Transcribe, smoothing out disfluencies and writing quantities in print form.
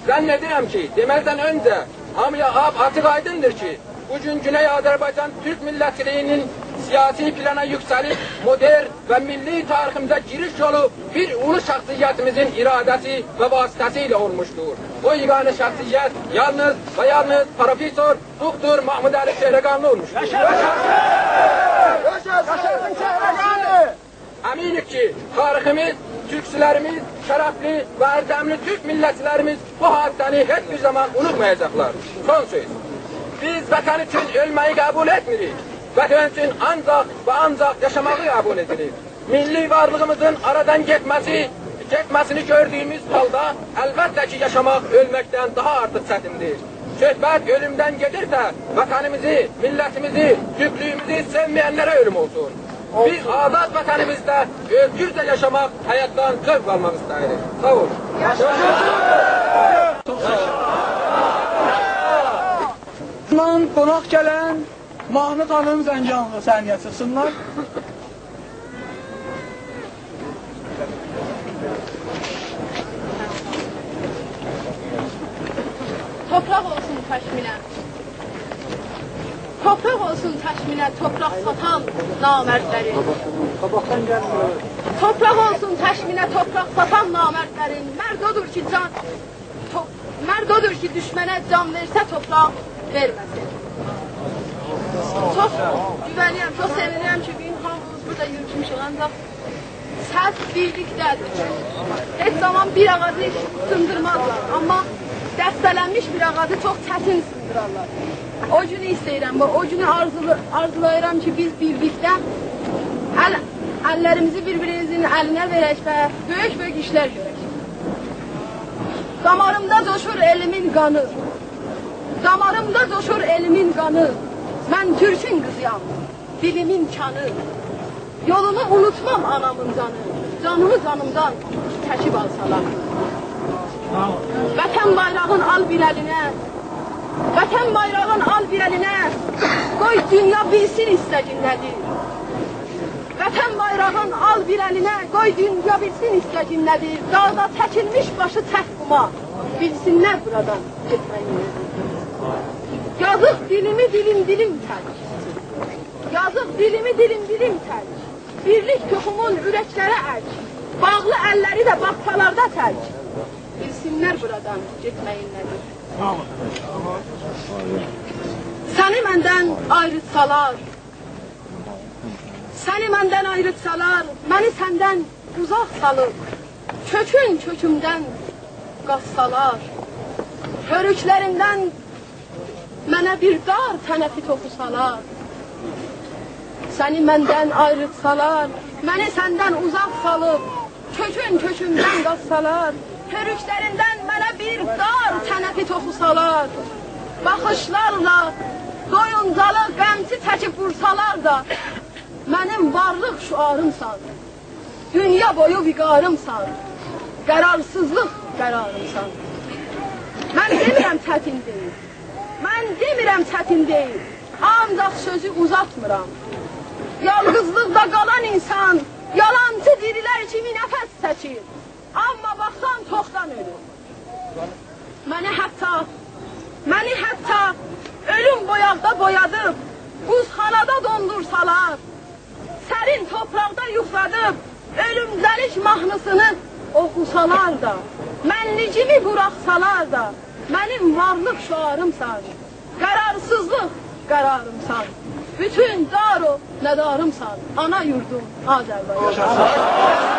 Zannediyorum ki demezden önce hamıya açık aydındır ki bugün Güney Azerbaycan Türk milletçiliğinin siyasi plana yükselip modern ve milli tarihimize giriş yolu bir ulu şahsiyetimizin iradesi ve vasıtasıyla olmuştur. O yegane şahsiyet yalnız ve yalnız Profesör Doktor Mahmud Ali Şehreganlı olmuştur. Yaşasın Şehreganlı! Eminim ki tarihimiz, Türkçülerimiz, şerefli ve erdemli Türk milletçilerimiz bu hadiseni hiçbir zaman unutmayacaklar. Son söz. Biz vatan için ölmeyi kabul etmirik. Vatan için ancak ve ancak yaşamayı kabul edirik. Milli varlığımızın aradan gitmesini gördüğümüz halda elbette ki yaşamak ölmekten daha artık çetindir. Söhbət ölümden gelirse vatanımızı, milletimizi, Türklüğümüzü sevmeyenlere ölüm olsun. Biz azad vatanımızda özgürce yaşamak, hayattan zevk almak isteriz. Sağ olun. Qonaq gələn Mahnı xanım Zəncanlı səhnəyə çıxsınlar. Toprak olsun təşminə. Toprak olsun təşminə, toprak satan namərdləri. Toprak olsun təşminə, toprak satan namərdlərin. Mərd odur ki, düşmənə can versə topraq verməsin. Çox güvəniyəm, çox sevinirəm ki, bugün hamımız burada yürütmüşük, ancaq səs birlikdədir. Heç zaman bir ağacı sındırmazlar, amma dəstələnmiş bir ağacı çox çətin sındırarlar. O günü istəyirəm, o günü arzulayıram ki, biz birlikdə əllərimizi bir-birimizin əlinə verək və böyük-böyük işlər görək. Damarımda coşur elimin qanı, damarımda coşur elimin qanı, mən Türk'ün qızıyam, dilimin kanı. Yolunu unutmam anamın canı, canımı canımdan çəkib alsalar. Vətən bayrağın al bir əlinə, vətən bayrağın al bir əlinə, qoy dünya bilsin istəkin nədir. Vətən bayrağın al bir əlinə, qoy dünya bilsin istəkin nədir. Dağda çəkilmiş başı çək quma, bilsinlər buradan getməyin nədir. Yazıq dilimi dilim tərk, yazıq dilimi dilim tərk, birlik toxumun ürəklərə ərk, bağlı əlləri də baxçalarda tərk. Bilsinlər buradan getməyin nədir. Səni məndən ayrıtsalar, səni məndən ayrıtsalar, məni səndən uzaq salıb, kökümdən qazsalar, hörüklərindən mənə bir dar tənəfi toxusalar, səni məndən ayrıtsalar, məni səndən uzaq salıb, kökümdən qazsalar, hörüklərindən mənə bir dar tənəfi toxusalar, baxışlarla doyuncalı qəmçi çəkib vursalar da, mənim varlıq şüarımsan, dünya boyu viqarımsan, qərarsızlıq qərarımsan. Mən demirəm çətin deyil, mən demirəm çətin deyil, ancaq sözü uzatmıram. Yalqızlıqda qalan insan, yalancı dirilər kimi nəfəs çəkir, amma baxsan çoxdan ölür. Məni hətta ölüm boyaqda boyadıb, buzxanada dondursalar, sərin topraqda yuxladıb, ölümcəlik mahnısını oxusalar da, mənlicimi buraxsalar da, mənim varlıq şüarımsan, qərarsızlıq qərarımsan, bütün dar o nədarımsan, ana yurdum Azərbaycan.